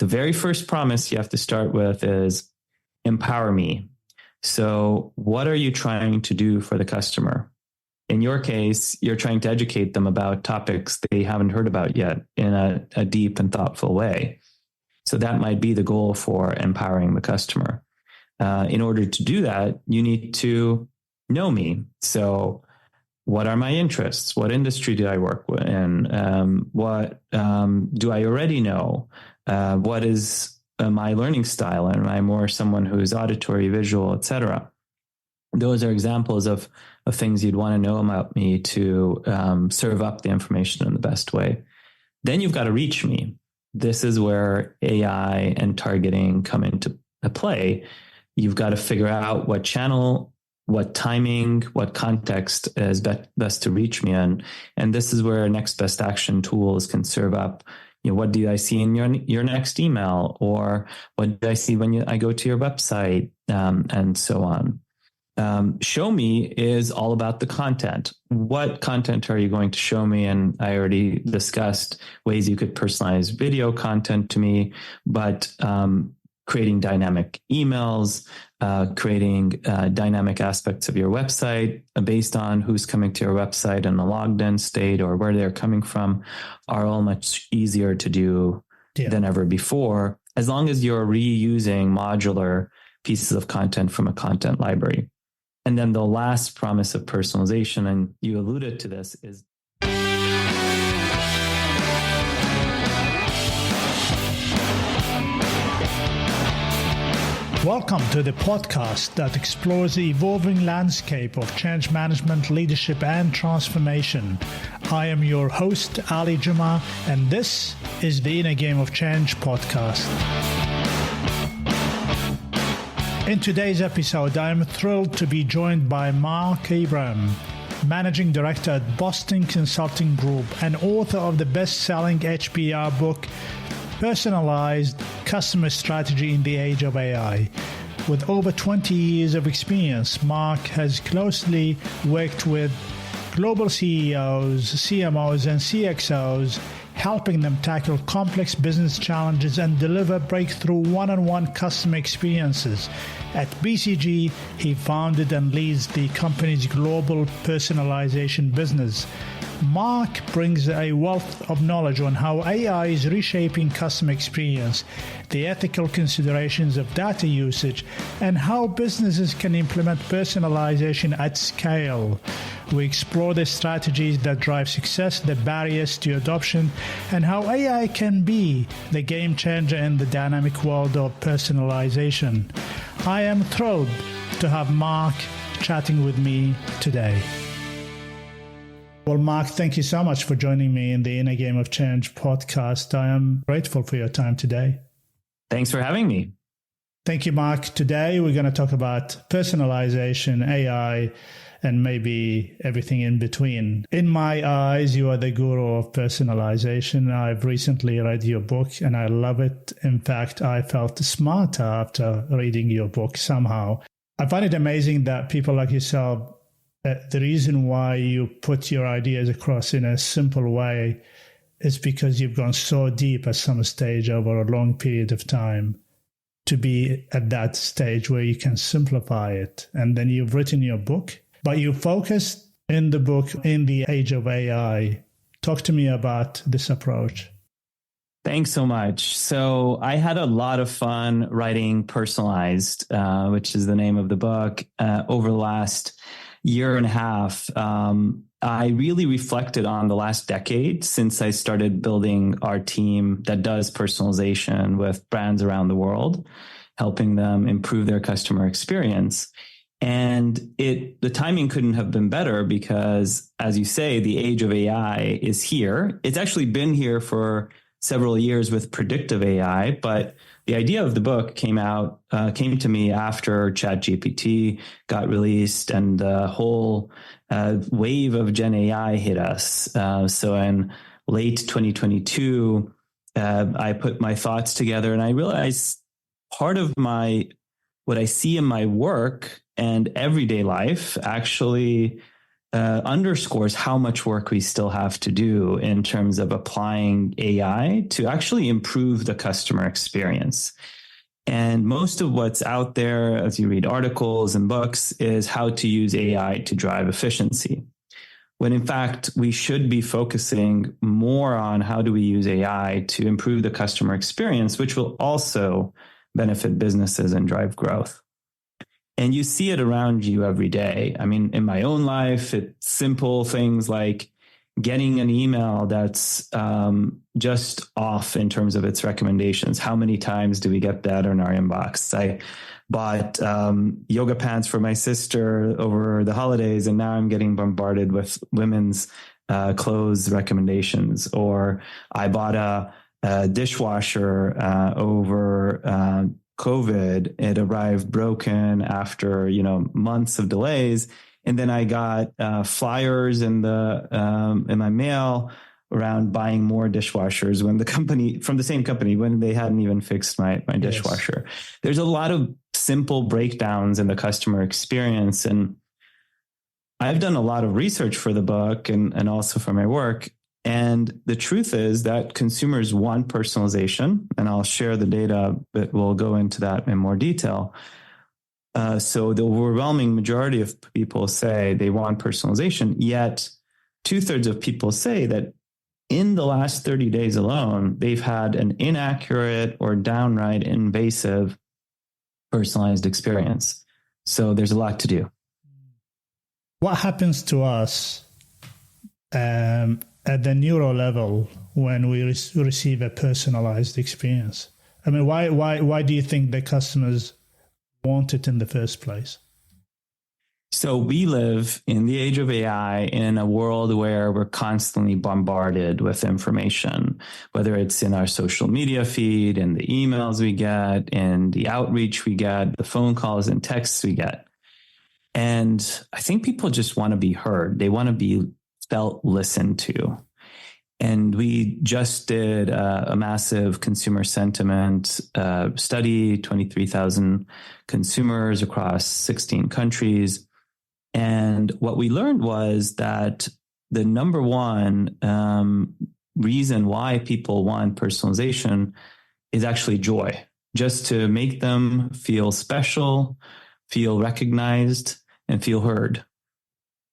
the very first promise you have to start with is empower me. So what are you trying to do for the customer? In your case, you're trying to educate them about topics they haven't heard about yet in a deep and thoughtful way. So that might be the goal for empowering the customer. In order to do that, you need to know me. So what are my interests? What industry do I work in? What do I already know? What is my learning style? Am I more someone who's auditory, visual, etc.? Those are examples of things you'd want to know about me to serve up the information in the best way. Then you've got to reach me. This is where AI and targeting come into play. You've got to figure out what channel, what timing, what context is best to reach me in. And this is where next best action tools can serve up. What do I see in your next email? Or what do I see when I go to your website? And so on. Show me is all about the content. What content are you going to show me? And I already discussed ways you could personalize video content to me, but creating dynamic emails, creating dynamic aspects of your website based on who's coming to your website in the logged in state or where they're coming from are all much easier to do than ever before, as long as you're reusing modular pieces of content from a content library. And then the last promise of personalization, and you alluded to this, is Welcome to the podcast that explores the evolving landscape of change management, leadership, and transformation. I am your host, Ali Juma, and this is the Inner Game of Change podcast. In today's episode, I am thrilled to be joined by Mark Abraham, Managing Director at Boston Consulting Group and author of the best-selling HBR book, Personalized: Customer Strategy in the Age of AI. With over 20 years of experience, Mark has closely worked with global CEOs, CMOs, and CXOs, helping them tackle complex business challenges and deliver breakthrough one-on-one customer experiences. At BCG, he founded and leads the company's Global Personalization business. Mark brings a wealth of knowledge on how AI is reshaping customer experience, the ethical considerations of data usage, and how businesses can implement personalization at scale. We explore the strategies that drive success, the barriers to adoption, and how AI can be the game changer in the dynamic world of personalization. I am thrilled to have Mark chatting with me today. Well, Mark, thank you so much for joining me in the Inner Game of Change podcast. I am grateful for your time today. Thanks for having me. Thank you, Mark. Today, we're going to talk about personalization, AI, and maybe everything in between. In my eyes, you are the guru of personalization. I've recently read your book and I love it. In fact, I felt smarter after reading your book somehow. I find it amazing that people like yourself, the reason why you put your ideas across in a simple way is because you've gone so deep at some stage over a long period of time to be at that stage where you can simplify it. And then you've written your book, but you focused in the book in the age of AI. Talk to me about this approach. Thanks so much. So I had a lot of fun writing Personalized, which is the name of the book, over the last year and a half. I really reflected on the last decade since I started building our team that does personalization with brands around the world, helping them improve their customer experience. And the timing couldn't have been better because, as you say, the age of AI is here. It's actually been here for several years with predictive AI, but the idea of the book came to me after ChatGPT got released and the whole wave of Gen AI hit us. So in late 2022, I put my thoughts together and I realized part of what I see in my work and everyday life actually underscores how much work we still have to do in terms of applying AI to actually improve the customer experience. And most of what's out there, as you read articles and books, is how to use AI to drive efficiency. When in fact, we should be focusing more on how do we use AI to improve the customer experience, which will also benefit businesses and drive growth. And you see it around you every day. I mean, in my own life, it's simple things like getting an email that's just off in terms of its recommendations. How many times do we get that in our inbox? I bought yoga pants for my sister over the holidays, and now I'm getting bombarded with women's clothes recommendations. Or I bought a dishwasher over COVID. It arrived broken after months of delays. And then I got flyers in my mail around buying more dishwashers from the same company when they hadn't even fixed my dishwasher. Yes. There's a lot of simple breakdowns in the customer experience. And I've done a lot of research for the book and also for my work. And the truth is that consumers want personalization, and I'll share the data, but we'll go into that in more detail. So the overwhelming majority of people say they want personalization, yet 2/3 of people say that in the last 30 days alone, they've had an inaccurate or downright invasive personalized experience. So there's a lot to do. What happens to us at the neuro level when we receive a personalized experience? I mean, why do you think the customers want it in the first place? So we live in the age of AI in a world where we're constantly bombarded with information, whether it's in our social media feed, in the emails we get, in the outreach we get, the phone calls and texts we get. And I think people just want to be heard. They want to be felt listened to. And we just did a massive consumer sentiment study, 23,000 consumers across 16 countries. And what we learned was that the number one reason why people want personalization is actually joy, just to make them feel special, feel recognized, and feel heard.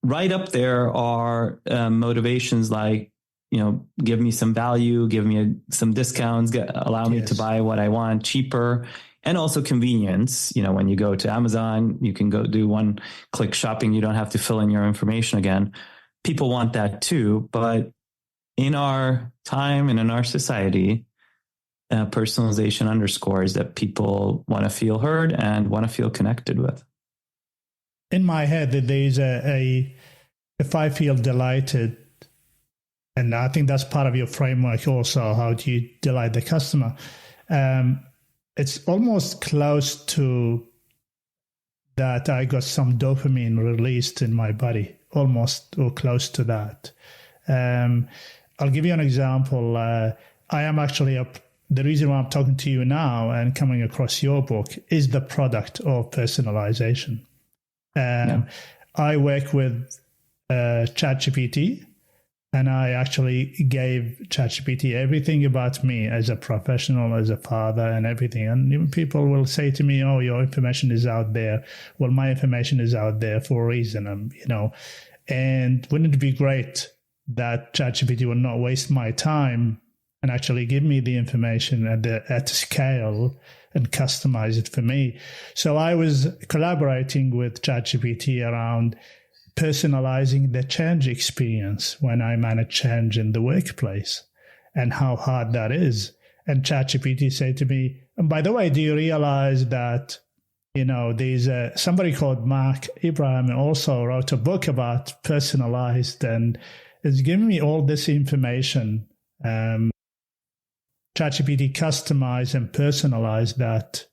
Right up there are motivations like, give me some value, give me some discounts, allow me to buy what I want cheaper, and also convenience. When you go to Amazon, you can go do one-click shopping. You don't have to fill in your information again. People want that too. But in our time and in our society, personalization underscores that people want to feel heard and want to feel connected with. In my head, there's if I feel delighted, and I think that's part of your framework also, how do you delight the customer? It's almost close to that I got some dopamine released in my body, almost or close to that. I'll give you an example. I am actually the reason why I'm talking to you now and coming across your book is the product of personalization. I work with ChatGPT, and I actually gave ChatGPT everything about me as a professional, as a father, and everything. And people will say to me, "Oh, your information is out there." Well, my information is out there for a reason, And wouldn't it be great that ChatGPT would not waste my time and actually give me the information at scale and customize it for me? So I was collaborating with ChatGPT around personalizing the change experience when I manage change in the workplace and how hard that is. And ChatGPT said to me, and by the way, do you realize that, there's somebody called Mark Abraham also wrote a book about personalized, and it's giving me all this information. ChatGPT customized and personalized that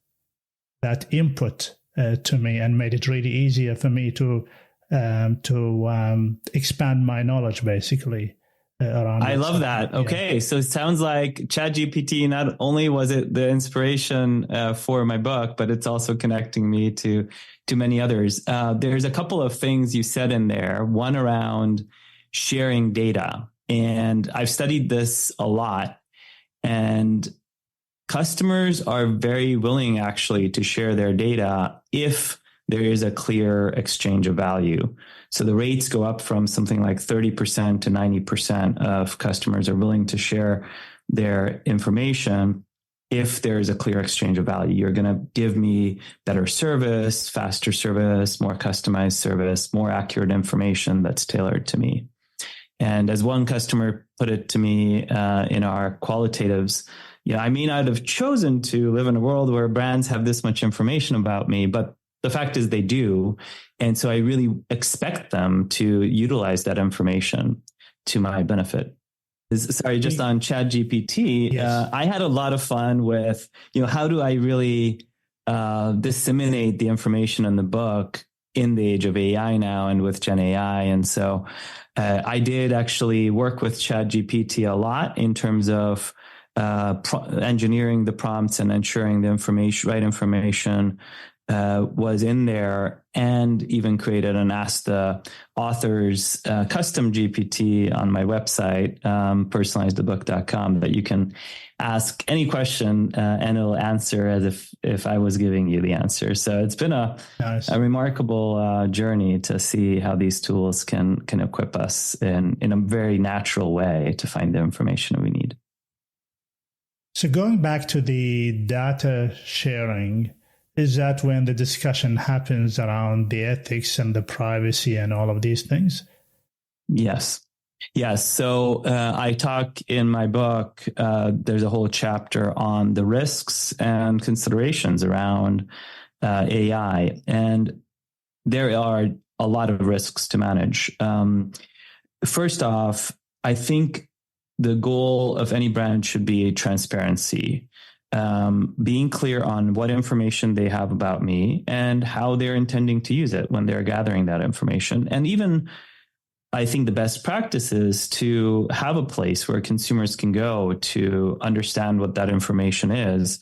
input to me and made it really easier for me to expand my knowledge, basically. around. I love that. Okay. So it sounds like ChatGPT, not only was it the inspiration for my book, but it's also connecting me to many others. There's a couple of things you said in there, one around sharing data. And I've studied this a lot, and customers are very willing actually to share their data if there is a clear exchange of value. So the rates go up from something like 30% to 90% of customers are willing to share their information if there is a clear exchange of value. You're going to give me better service, faster service, more customized service, more accurate information that's tailored to me. And as one customer put it to me in our qualitatives, I may not have chosen to live in a world where brands have this much information about me, but the fact is they do. And so I really expect them to utilize that information to my benefit. Sorry, just on ChatGPT, yes. I had a lot of fun with, how do I really disseminate the information in the book in the age of AI now and with Gen AI. And so I did actually work with ChatGPT a lot in terms of engineering the prompts and ensuring the right information was in there, and even created and asked the authors custom GPT on my website, personalizedthebook.com, that you can ask any question and it'll answer as if I was giving you the answer. So it's been a remarkable journey to see how these tools can equip us in a very natural way to find the information we need. So going back to the data sharing, is that when the discussion happens around the ethics and the privacy and all of these things? Yes. So I talk in my book, there's a whole chapter on the risks and considerations around AI. And there are a lot of risks to manage. First off, I think the goal of any brand should be transparency. Being clear on what information they have about me and how they're intending to use it when they're gathering that information. And even, I think the best practice is to have a place where consumers can go to understand what that information is.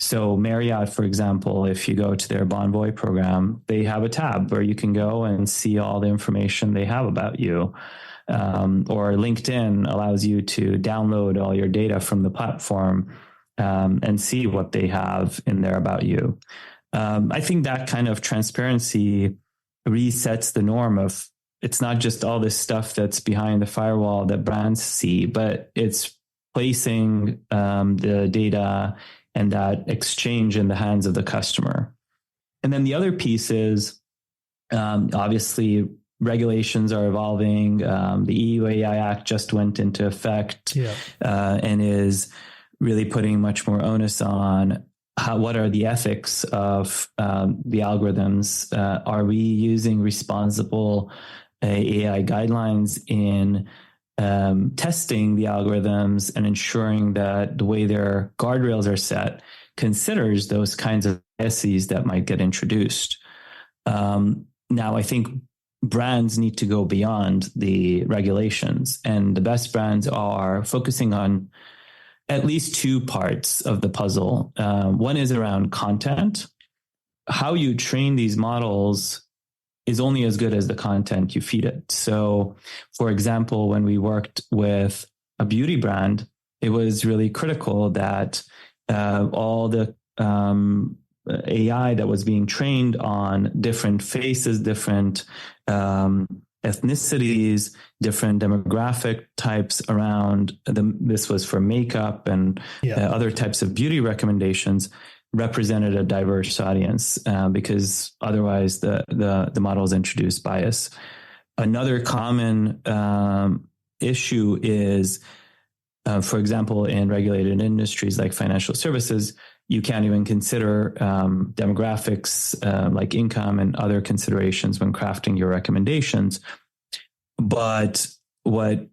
So Marriott, for example, if you go to their Bonvoy program, they have a tab where you can go and see all the information they have about you. Or LinkedIn allows you to download all your data from the platform and see what they have in there about you. I think that kind of transparency resets the norm of, it's not just all this stuff that's behind the firewall that brands see, but it's placing the data and that exchange in the hands of the customer. And then the other piece is, obviously, regulations are evolving. The EU-AI Act just went into effect and is really putting much more onus on what are the ethics of the algorithms. Are we using responsible AI guidelines in testing the algorithms and ensuring that the way their guardrails are set considers those kinds of biases that might get introduced? Now, I think brands need to go beyond the regulations, and the best brands are focusing on at least two parts of the puzzle. One is around content. How you train these models is only as good as the content you feed it. So, for example, when we worked with a beauty brand, it was really critical that all the AI that was being trained on different faces, different ethnicities, different demographic types around this was for makeup and other types of beauty recommendations, represented a diverse audience, because otherwise the models introduce bias. Another common issue is, for example, in regulated industries like financial services, you can't even consider demographics like income and other considerations when crafting your recommendations. But what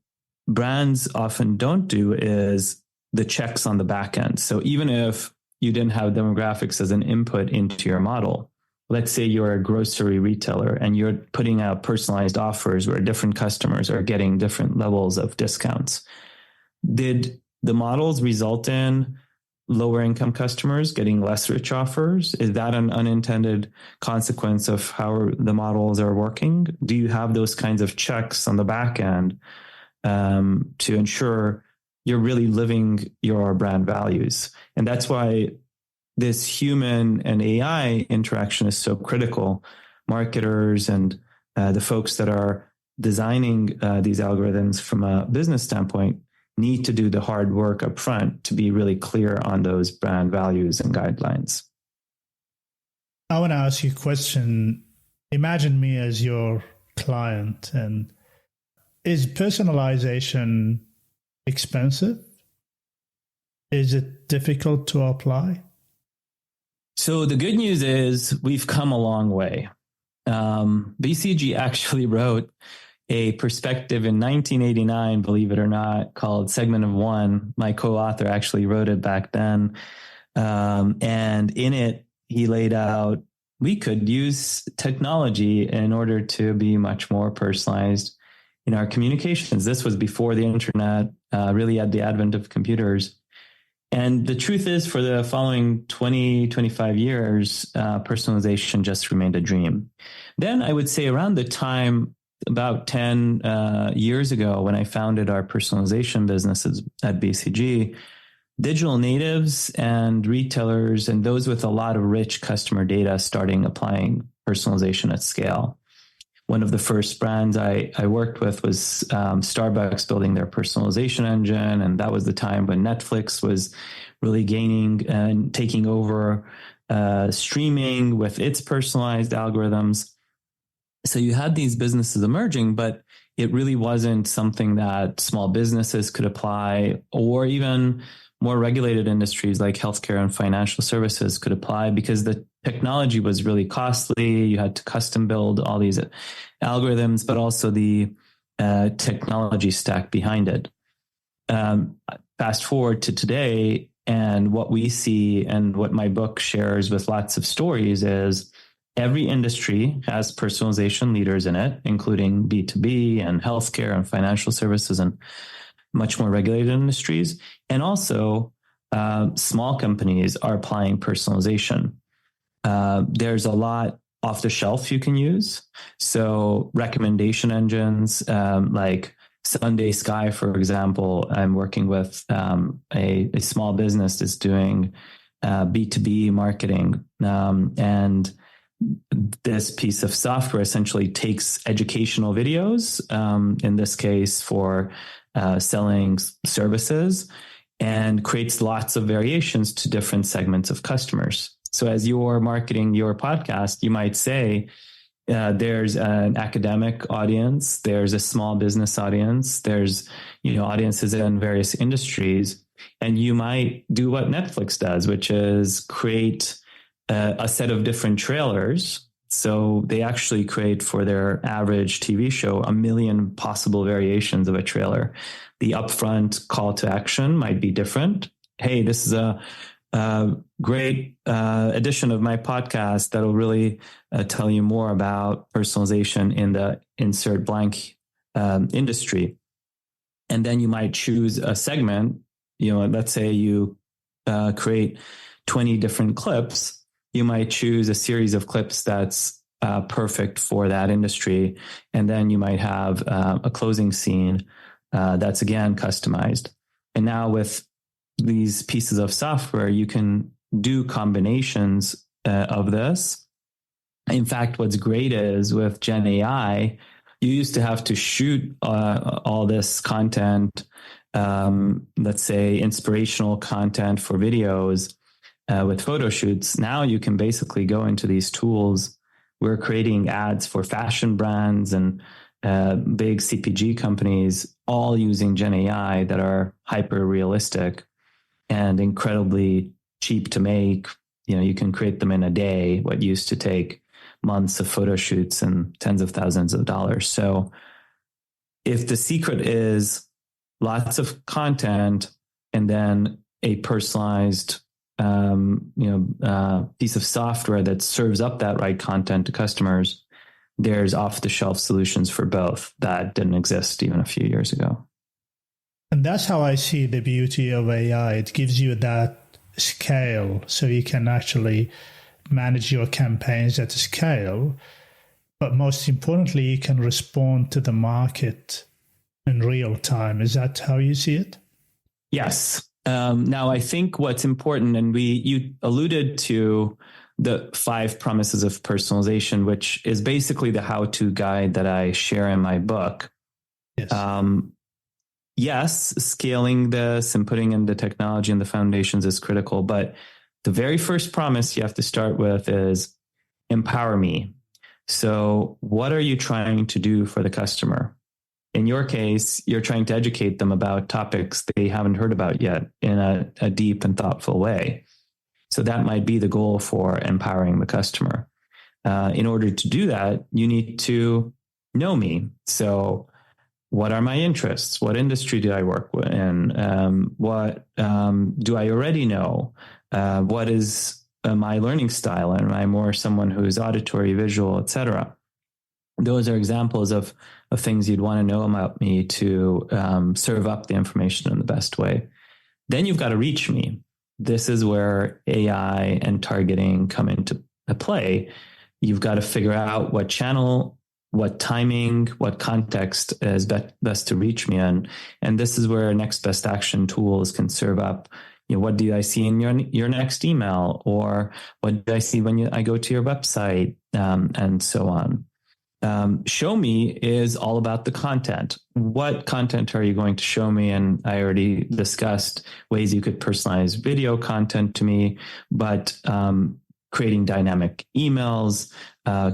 brands often don't do is the checks on the back end. So even if you didn't have demographics as an input into your model, let's say you're a grocery retailer and you're putting out personalized offers where different customers are getting different levels of discounts. Did the models result in lower income customers getting less rich offers? Is that an unintended consequence of how the models are working? Do you have those kinds of checks on the back end to ensure you're really living your brand values? And that's why this human and AI interaction is so critical. Marketers and the folks that are designing these algorithms from a business standpoint need to do the hard work up front to be really clear on those brand values and guidelines. I want to ask you a question. Imagine me as your client, and is personalization expensive? Is it difficult to apply? So the good news is we've come a long way. BCG actually wrote a perspective in 1989, believe it or not, called Segment of One. My co-author actually wrote it back then. And in it, he laid out, we could use technology in order to be much more personalized in our communications. This was before the internet, really at the advent of computers. And the truth is, for the following 20, 25 years, personalization just remained a dream. Then I would say around the time, about 10 years ago, when I founded our personalization businesses at BCG, digital natives and retailers and those with a lot of rich customer data starting applying personalization at scale. One of the first brands I worked with was Starbucks building their personalization engine. And that was the time when Netflix was really gaining and taking over streaming with its personalized algorithms. So you had these businesses emerging, but it really wasn't something that small businesses could apply, or even more regulated industries like healthcare and financial services could apply, because the technology was really costly. You had to custom build all these algorithms, but also the technology stack behind it. Fast forward to today, and what we see and what my book shares with lots of stories is every industry has personalization leaders in it, including B2B and healthcare and financial services and much more regulated industries. And also small companies are applying personalization. There's a lot off the shelf you can use. So recommendation engines like Sunday Sky, for example, I'm working with a small business that's doing B2B marketing. And this piece of software essentially takes educational videos, in this case for selling services, and creates lots of variations to different segments of customers. So as you're marketing your podcast, you might say, there's an academic audience, there's a small business audience, there's audiences in various industries, and you might do what Netflix does, which is create a set of different trailers. So they actually create for their average TV show 1 million possible variations of a trailer. The upfront call to action might be different. Hey, this is a great edition of my podcast that'll really tell you more about personalization in the insert blank industry. And then you might choose a segment. Let's say you create 20 different clips. You might choose a series of clips that's perfect for that industry. And then you might have a closing scene that's, again, customized. And now with these pieces of software, you can do combinations of this. In fact, what's great is with Gen AI, you used to have to shoot all this content, let's say inspirational content for videos, with photo shoots. Now you can basically go into these tools. We're creating ads for fashion brands and big CPG companies, all using Gen AI, that are hyper realistic and incredibly cheap to make. You can create them in a day, what used to take months of photo shoots and tens of thousands of dollars. So if the secret is lots of content and then a personalized piece of software that serves up that right content to customers, there's off-the-shelf solutions for both that didn't exist even a few years ago. And that's how I see the beauty of AI. It gives you that scale so you can actually manage your campaigns at scale. But most importantly, you can respond to the market in real time. Is that how you see it? Yes. Now, I think what's important, and you alluded to the 5 promises of personalization, which is basically the how-to guide that I share in my book. Yes. Yes, scaling this and putting in the technology and the foundations is critical, but the very first promise you have to start with is empower me. So what are you trying to do for the customer? In your case, you're trying to educate them about topics they haven't heard about yet in a deep and thoughtful way. So that might be the goal for empowering the customer. In order to do that, you need to know me. So what are my interests? What industry do I work in? What do I already know? What is my learning style? Am I more someone who's auditory, visual, etc.? Those are examples of things you'd want to know about me to serve up the information in the best way. Then you've got to reach me. This is where AI and targeting come into play. You've got to figure out what channel, what timing, what context is best to reach me in. And this is where next best action tools can serve up. What do I see in your next email? Or what do I see when I go to your website? And so on. Show me is all about the content. What content are you going to show me? And I already discussed ways you could personalize video content to me, but creating dynamic emails,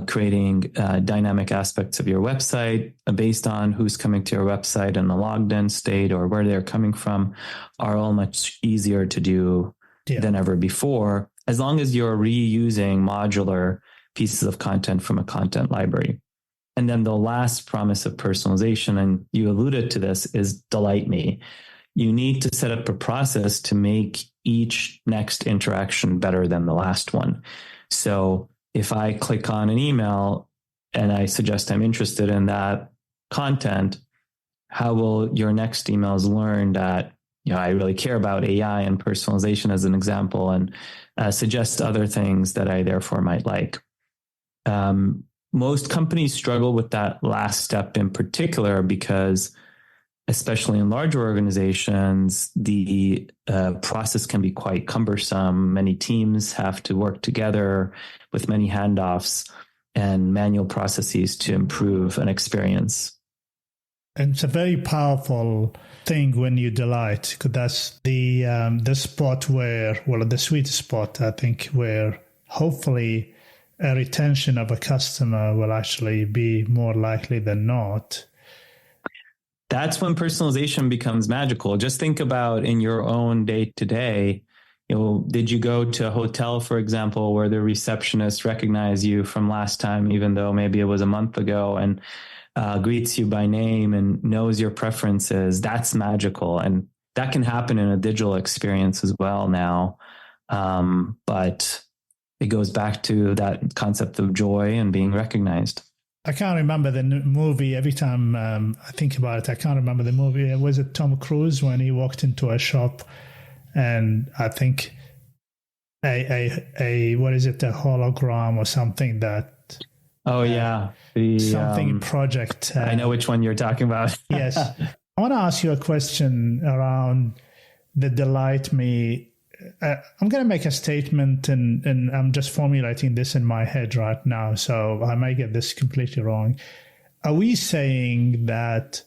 creating dynamic aspects of your website based on who's coming to your website in the logged in state or where they're coming from are all much easier to do than ever before, as long as you're reusing modular pieces of content from a content library. And then the last promise of personalization, and you alluded to this, is delight me. You need to set up a process to make each next interaction better than the last one. So if I click on an email and I suggest I'm interested in that content, how will your next emails learn that I really care about AI and personalization as an example, and suggest other things that I therefore might like? Most companies struggle with that last step in particular because, especially in larger organizations, the process can be quite cumbersome. Many teams have to work together with many handoffs and manual processes to improve an experience. And it's a very powerful thing when you delight, because that's the spot where, the sweet spot, I think, where hopefully a retention of a customer will actually be more likely than not. That's when personalization becomes magical. Just think about in your own day-to-day, did you go to a hotel, for example, where the receptionist recognized you from last time, even though maybe it was a month ago, and greets you by name and knows your preferences? That's magical. And that can happen in a digital experience as well now. But it goes back to that concept of joy and being recognized. I can't remember the movie. Every time I think about it, I can't remember the movie. Was it Tom Cruise when he walked into a shop and I think a what is it, a hologram or something that... something project. I know which one you're talking about. Yes. I want to ask you a question around the delight me. I'm going to make a statement and I'm just formulating this in my head right now, so I may get this completely wrong. Are we saying that,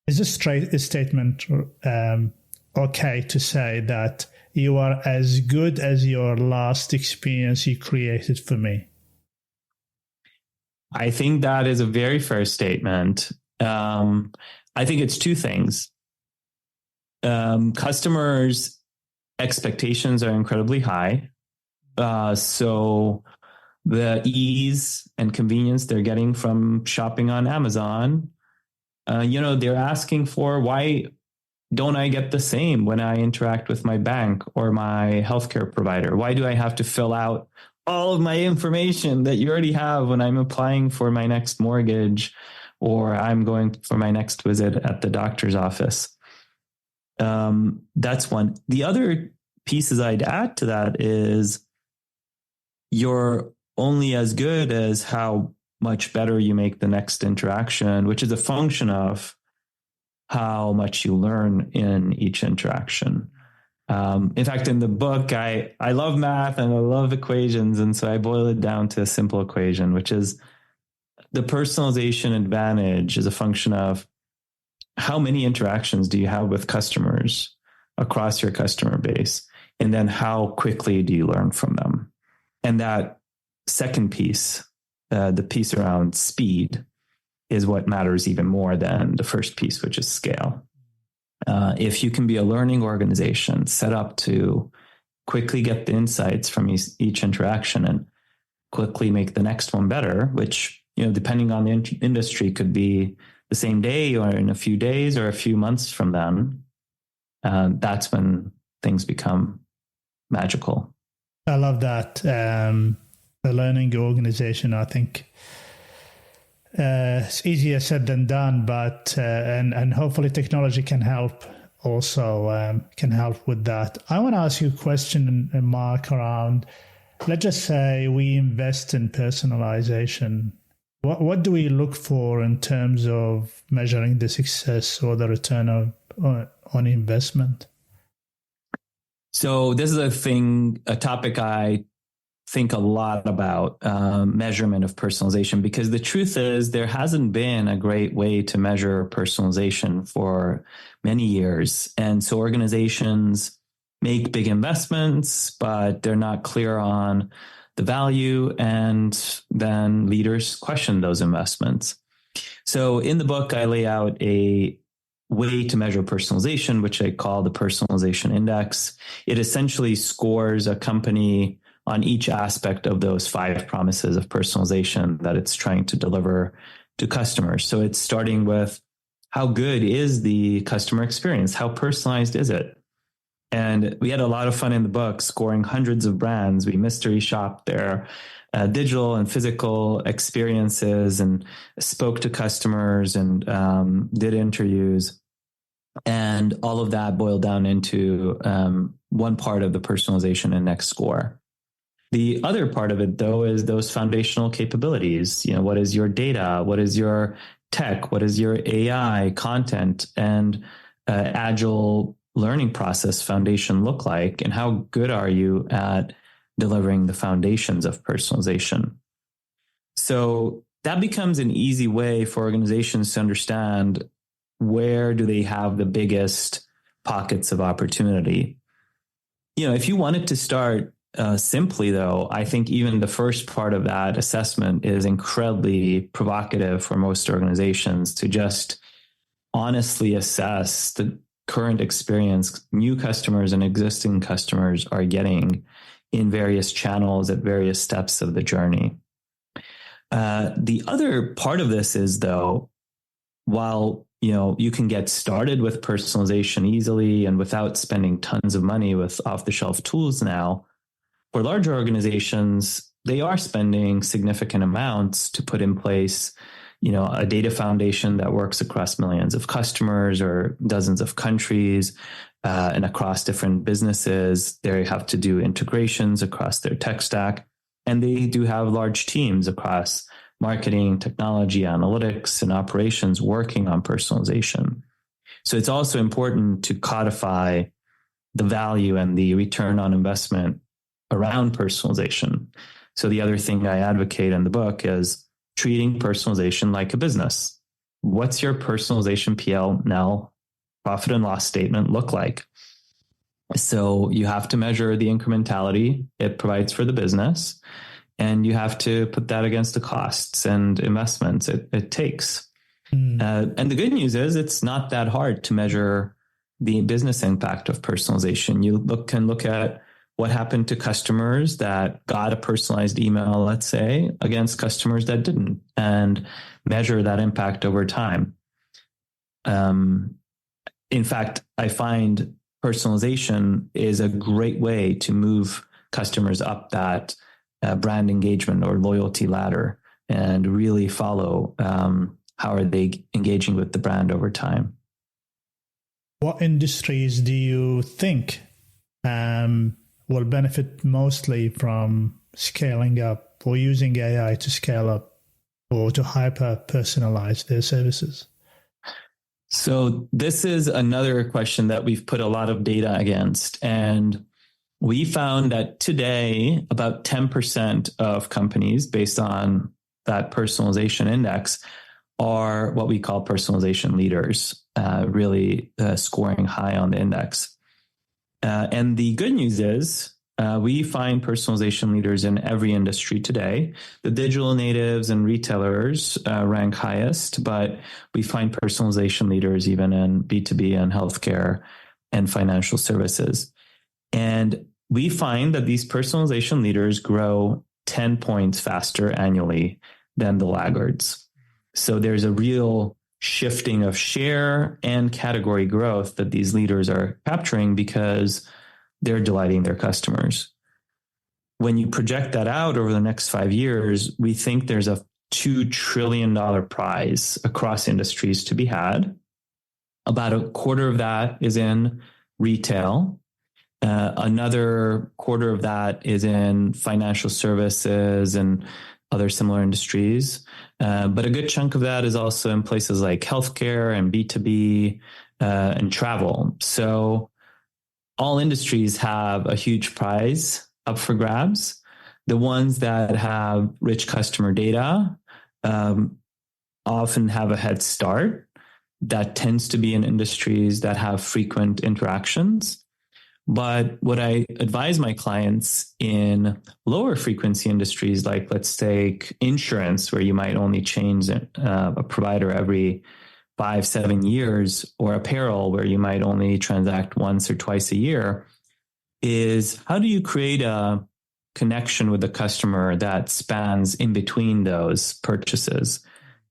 is this a statement okay to say that you are as good as your last experience you created for me? I think that is a very fair statement. I think it's two things. Customers' expectations are incredibly high. So the ease and convenience they're getting from shopping on Amazon, they're asking for, why don't I get the same when I interact with my bank or my healthcare provider? Why do I have to fill out all of my information that you already have when I'm applying for my next mortgage or I'm going for my next visit at the doctor's office? That's one. The other pieces I'd add to that is you're only as good as how much better you make the next interaction, which is a function of how much you learn in each interaction. In fact, in the book, I love math and I love equations. And so I boil it down to a simple equation, which is the personalization advantage is a function of how many interactions do you have with customers across your customer base? And then how quickly do you learn from them? And that second piece, the piece around speed, is what matters even more than the first piece, which is scale. If you can be a learning organization set up to quickly get the insights from each interaction and quickly make the next one better, which, depending on the industry, could be the same day or in a few days or a few months from then, that's when things become magical. I love that. The learning organization, I think, it's easier said than done, but and hopefully technology can help also can help with that. I want to ask you a question, Mark, around, let's just say we invest in personalization. What do we look for in terms of measuring the success or the return on investment? So this is a topic I think a lot about, measurement of personalization, because the truth is there hasn't been a great way to measure personalization for many years. And so organizations make big investments, but they're not clear on the value, and then leaders question those investments. So in the book, I lay out a way to measure personalization, which I call the Personalisation Index. It essentially scores a company on each aspect of those 5 promises of personalization that it's trying to deliver to customers. So it's starting with, how good is the customer experience? How personalized is it? And we had a lot of fun in the book scoring hundreds of brands. We mystery shopped their digital and physical experiences and spoke to customers and did interviews. And all of that boiled down into one part of the Personalization Index score. The other part of it, though, is those foundational capabilities. What is your data? What is your tech? What is your AI content and agile learning process foundation look like? And how good are you at delivering the foundations of personalization? So that becomes an easy way for organizations to understand where do they have the biggest pockets of opportunity. If you wanted to start simply, though, I think even the first part of that assessment is incredibly provocative for most organizations to just honestly assess the current experience new customers and existing customers are getting in various channels at various steps of the journey. The other part of this is, though, while you can get started with personalization easily and without spending tons of money with off-the-shelf tools now, for larger organizations, they are spending significant amounts to put in place a data foundation that works across millions of customers or dozens of countries and across different businesses. They have to do integrations across their tech stack. And they do have large teams across marketing, technology, analytics, and operations working on personalization. So it's also important to codify the value and the return on investment around personalization. So the other thing I advocate in the book is treating personalization like a business. What's your personalization P&L, profit and loss statement, look like? So you have to measure the incrementality it provides for the business, and you have to put that against the costs and investments it takes. And the good news is it's not that hard to measure the business impact of personalization. You can look at what happened to customers that got a personalized email, let's say, against customers that didn't, and measure that impact over time. In in fact, I find personalization is a great way to move customers up that brand engagement or loyalty ladder and really follow how are they engaging with the brand over time. What industries do you think will benefit mostly from scaling up or using AI to scale up or to hyper personalize their services? So this is another question that we've put a lot of data against. And we found that today, about 10% of companies, based on that personalization index, are what we call personalization leaders, really scoring high on the index. And the good news is we find personalization leaders in every industry today. The digital natives and retailers rank highest, but we find personalization leaders even in B2B and healthcare and financial services. And we find that these personalization leaders grow 10 points faster annually than the laggards. So there's a real shifting of share and category growth that these leaders are capturing because they're delighting their customers. When you project that out over the next 5 years, we think there's a $2 trillion prize across industries to be had. About a quarter of that is in retail. Another quarter of that is in financial services and other similar industries. But a good chunk of that is also in places like healthcare and B2B and travel. So all industries have a huge prize up for grabs. The ones that have rich customer data often have a head start. That tends to be in industries that have frequent interactions. But what I advise my clients in lower frequency industries, like let's take insurance, where you might only change a provider every 5-7 years, or apparel, where you might only transact once or twice a year, is how do you create a connection with the customer that spans in between those purchases?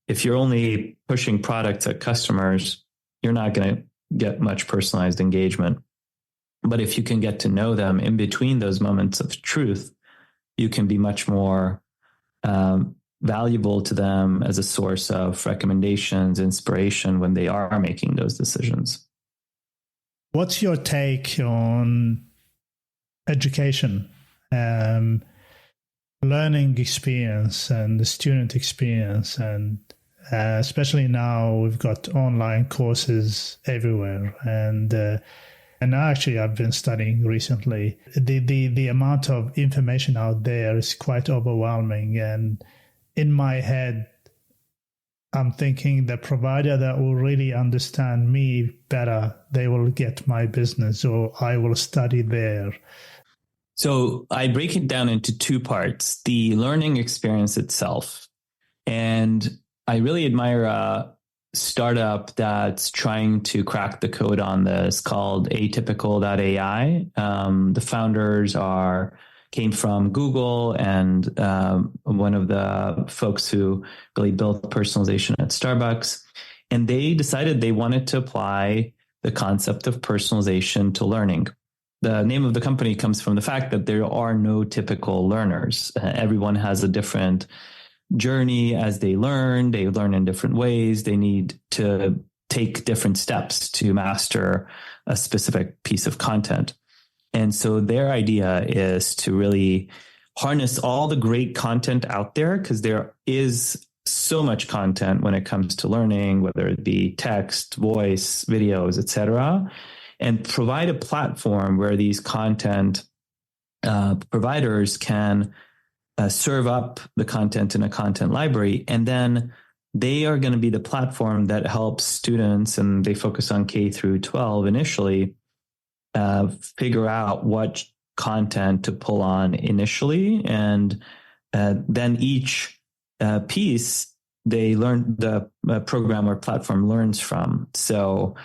If you're only pushing products at customers, you're not going to get much personalized engagement. But if you can get to know them in between those moments of truth, you can be much more valuable to them as a source of recommendations, inspiration when they are making those decisions. What's your take on education, learning experience and the student experience? And especially now we've got online courses everywhere. And actually, I've been studying recently. The amount of information out there is quite overwhelming. And in my head, I'm thinking the provider that will really understand me better, they will get my business, or I will study there. So I break it down into two parts: the learning experience itself. And I really admire a startup that's trying to crack the code on this called atypical.ai. The founders came from Google, and one of the folks who really built personalization at Starbucks. And they decided they wanted to apply the concept of personalization to learning. The name of the company comes from the fact that there are no typical learners. Everyone has a different journey as they learn in different ways. They need to take different steps to master a specific piece of content. And so their idea is to really harness all the great content out there, because there is so much content when it comes to learning, whether it be text, voice, videos, etc., and provide a platform where these content providers can serve up the content in a content library, and then they are going to be the platform that helps students, and they focus on K through 12 initially, figure out what content to pull on initially, and then each piece they learn, the program or platform learns from. So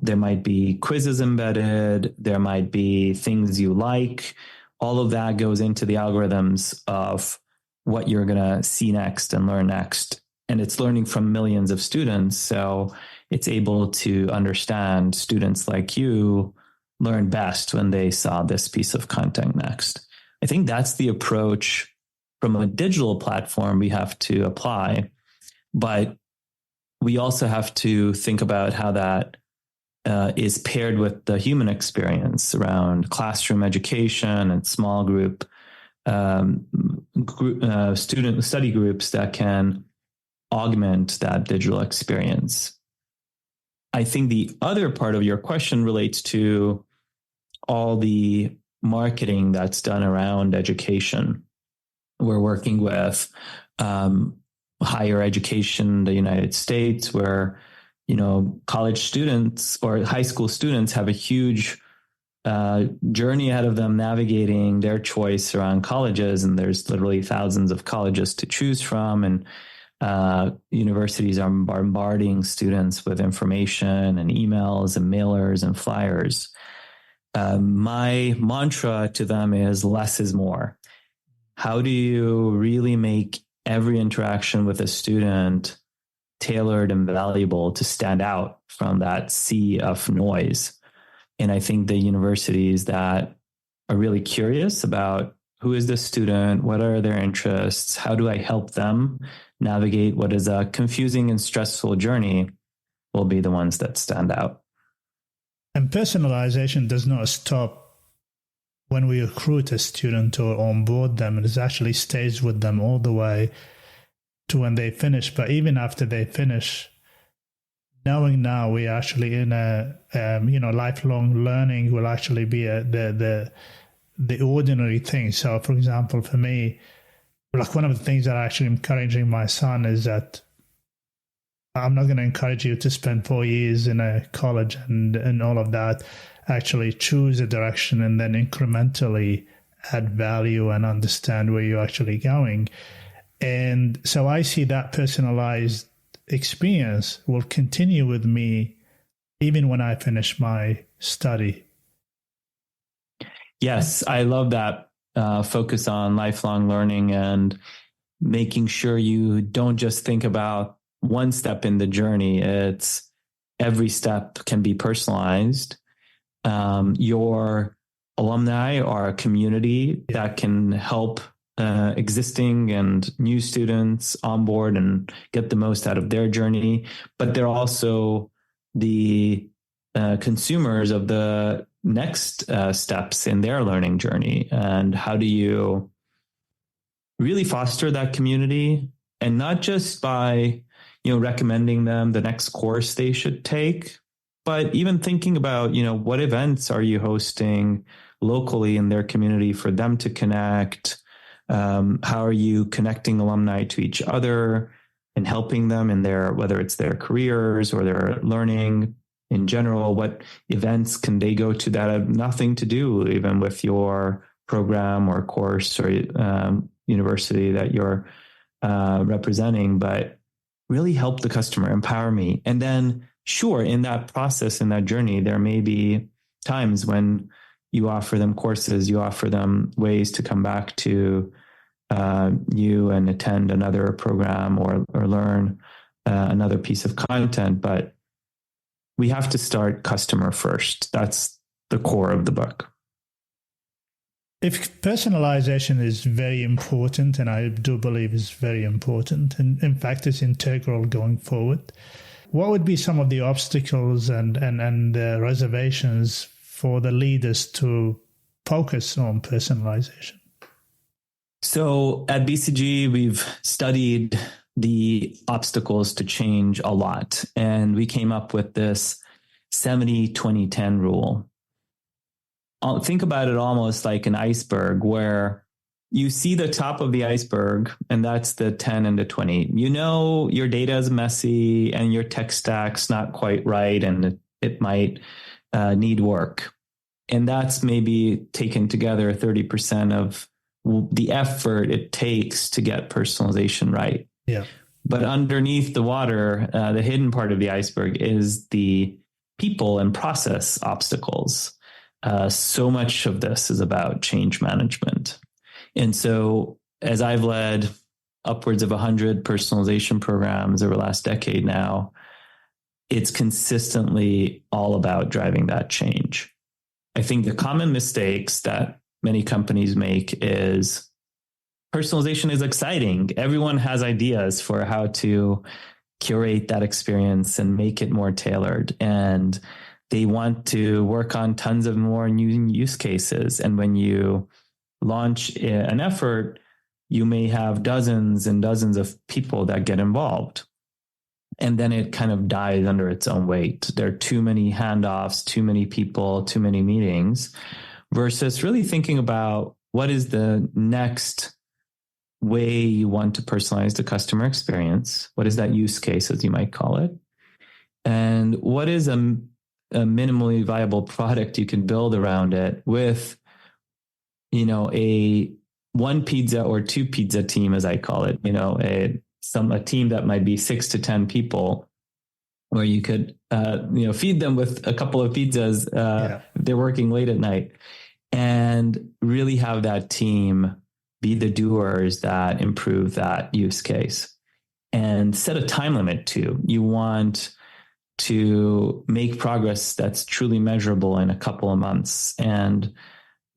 there might be quizzes embedded, there might be things you like. All of that goes into the algorithms of what you're going to see next and learn next. And it's learning from millions of students. So it's able to understand students like you learn best when they saw this piece of content next. I think that's the approach from a digital platform we have to apply, but we also have to think about how that is paired with the human experience around classroom education and small group, student study groups that can augment that digital experience. I think the other part of your question relates to all the marketing that's done around education. We're working with higher education in the United States, where college students or high school students have a huge journey ahead of them navigating their choice around colleges. And there's literally thousands of colleges to choose from. And universities are bombarding students with information and emails and mailers and flyers. My mantra to them is less is more. How do you really make every interaction with a student tailored and valuable to stand out from that sea of noise? And I think the universities that are really curious about who is the student, what are their interests, how do I help them navigate what is a confusing and stressful journey, will be the ones that stand out. And personalization does not stop when we recruit a student or onboard them. It actually stays with them all the way to when they finish. But even after they finish, knowing now we're actually in a lifelong learning will actually be the ordinary thing. So, for example, for me, like one of the things that I'm actually encouraging my son is that I'm not going to encourage you to spend 4 years in a college and all of that. Actually choose a direction and then incrementally add value and understand where you're actually going. And so I see that personalized experience will continue with me even when I finish my study. Yes, I love that focus on lifelong learning and making sure you don't just think about one step in the journey. It's every step can be personalized. Your alumni are a community that can help existing and new students onboard and get the most out of their journey, but they're also the consumers of the next steps in their learning journey. And how do you really foster that community, and not just by recommending them the next course they should take, but even thinking about what events are you hosting locally in their community for them to connect. How are you connecting alumni to each other and helping them in their, whether it's their careers or their learning in general? What events can they go to that have nothing to do even with your program or course or university that you're representing, but really help the customer, empower me. And then sure, in that process, in that journey, there may be times when you offer them courses, you offer them ways to come back to you and attend another program or learn another piece of content. But we have to start customer first. That's the core of the book. If personalization is very important, and I do believe is very important, and in fact it's integral going forward, what would be some of the obstacles and reservations for the leaders to focus on personalization? So at BCG, we've studied the obstacles to change a lot, and we came up with this 70-20-10 rule. Think about it almost like an iceberg, where you see the top of the iceberg, and that's the 10 and the 20. Your data is messy and your tech stack's not quite right, and it might need work. And that's maybe taken together 30% of the effort it takes to get personalization right. Yeah. But underneath the water, the hidden part of the iceberg is the people and process obstacles. So much of this is about change management. And so as I've led upwards of 100 personalization programs over the last decade now, it's consistently all about driving that change. I think the common mistakes that many companies make is personalization is exciting. Everyone has ideas for how to curate that experience and make it more tailored. And they want to work on tons of more new use cases. And when you launch an effort, you may have dozens and dozens of people that get involved. And then it kind of dies under its own weight. There are too many handoffs, too many people, too many meetings, versus really thinking about what is the next way you want to personalize the customer experience. What is that use case, as you might call it? And what is a minimally viable product you can build around it with, a one pizza or two pizza team, as I call it, a team that might be 6 to 10 people, where you could, feed them with a couple of pizzas. They're working late at night, and really have that team be the doers that improve that use case, and set a time limit too. You want to make progress that's truly measurable in a couple of months, and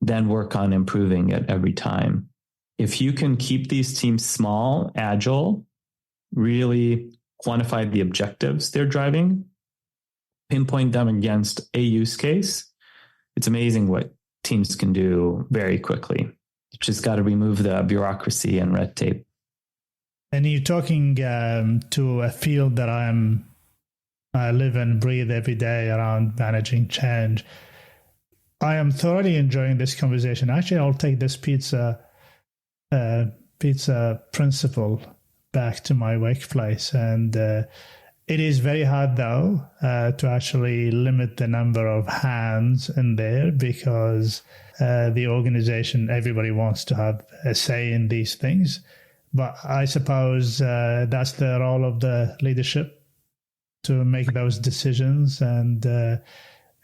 then work on improving it every time. If you can keep these teams small, agile, really quantify the objectives they're driving, pinpoint them against a use case, it's amazing what teams can do very quickly. You just got to remove the bureaucracy and red tape. And you're talking to a field that I live and breathe every day around managing change. I am thoroughly enjoying this conversation. Actually, I'll take this pizza principle back to my workplace. And it is very hard, though, to actually limit the number of hands in there, because the organization, everybody wants to have a say in these things. But I suppose that's the role of the leadership, to make those decisions and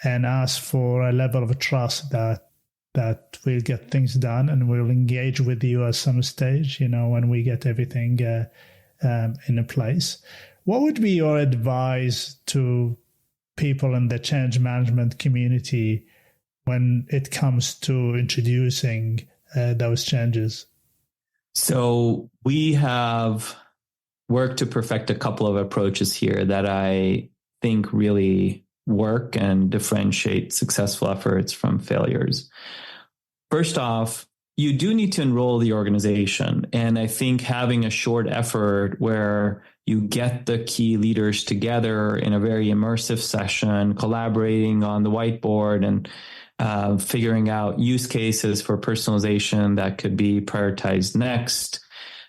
ask for a level of trust that we'll get things done, and we'll engage with you at some stage, when we get everything in a place. What would be your advice to people in the change management community when it comes to introducing those changes? So we have worked to perfect a couple of approaches here that I think really work and differentiate successful efforts from failures. First off, you do need to enroll the organization. And I think having a short effort where you get the key leaders together in a very immersive session, collaborating on the whiteboard and figuring out use cases for personalization that could be prioritized next,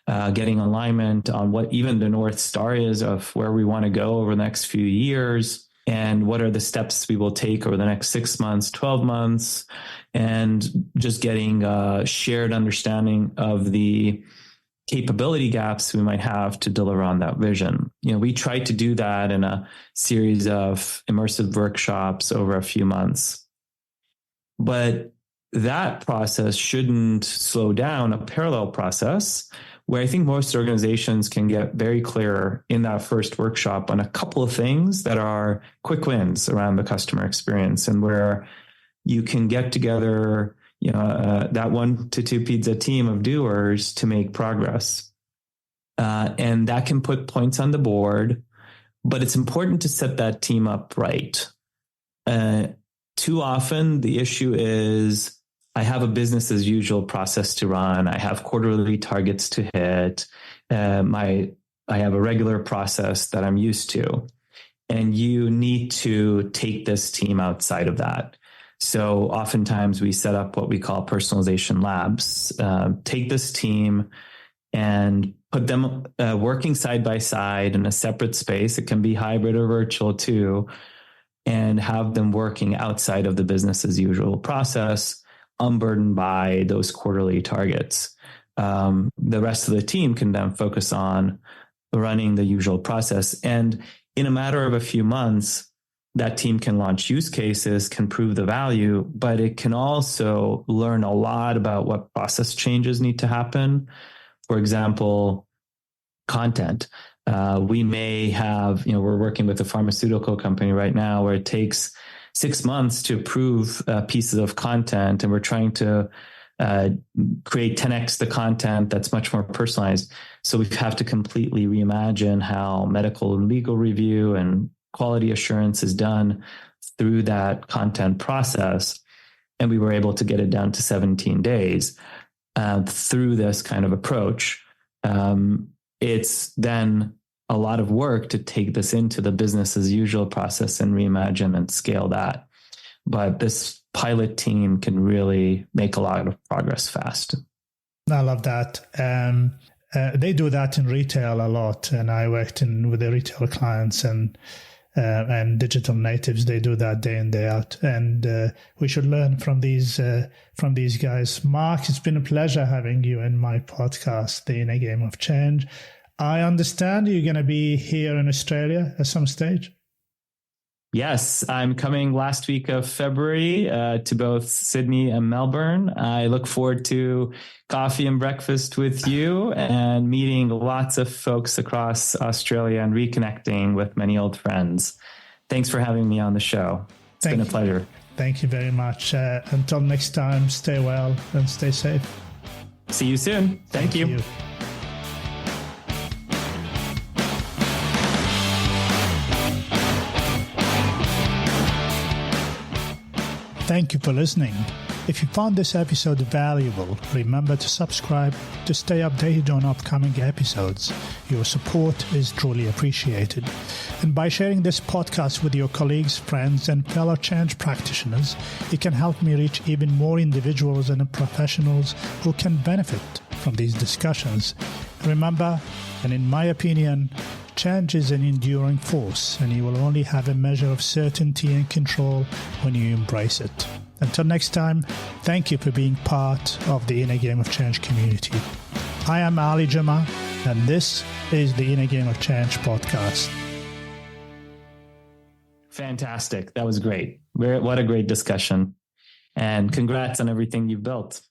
getting alignment on what even the North Star is of where we want to go over the next few years, and what are the steps we will take over the next 6 months, 12 months, and just getting a shared understanding of the capability gaps we might have to deliver on that vision. We tried to do that in a series of immersive workshops over a few months. But that process shouldn't slow down a parallel process where I think most organizations can get very clear in that first workshop on a couple of things that are quick wins around the customer experience, and where you can get together, that 1 to 2 pizza team of doers to make progress. And that can put points on the board, but it's important to set that team up right. Too often the issue is, I have a business as usual process to run. I have quarterly targets to hit. I have a regular process that I'm used to. And you need to take this team outside of that. So oftentimes we set up what we call personalization labs. Take this team and put them working side by side in a separate space. It can be hybrid or virtual too, and have them working outside of the business as usual process, unburdened by those quarterly targets. The rest of the team can then focus on running the usual process. And in a matter of a few months, that team can launch use cases, can prove the value, but it can also learn a lot about what process changes need to happen. For example, content. We may have, we're working with a pharmaceutical company right now where it takes 6 months to approve pieces of content, and we're trying to create 10x the content that's much more personalized. So we have to completely reimagine how medical and legal review and quality assurance is done through that content process. And we were able to get it down to 17 days through this kind of approach. It's then a lot of work to take this into the business as usual process and reimagine and scale that. But this pilot team can really make a lot of progress fast. I love that. They do that in retail a lot, and I worked with the retail clients and digital natives. They do that day in, day out, and we should learn from these guys. Mark, it's been a pleasure having you in my podcast, The Inner Game of Change. I understand you're going to be here in Australia at some stage. Yes, I'm coming last week of February to both Sydney and Melbourne. I look forward to coffee and breakfast with you and meeting lots of folks across Australia and reconnecting with many old friends. Thanks for having me on the show. It's been a pleasure. Thank you very much. Until next time, stay well and stay safe. See you soon. Thank you. Thank you for listening. If you found this episode valuable, remember to subscribe to stay updated on upcoming episodes. Your support is truly appreciated. And by sharing this podcast with your colleagues, friends, and fellow change practitioners, you can help me reach even more individuals and professionals who can benefit from these discussions. Remember, and in my opinion, change is an enduring force, and you will only have a measure of certainty and control when you embrace it. Until next time, thank you for being part of the Inner Game of Change community. I am Ali Jama, and this is the Inner Game of Change podcast. Fantastic. That was great. What a great discussion. And congrats on everything you've built.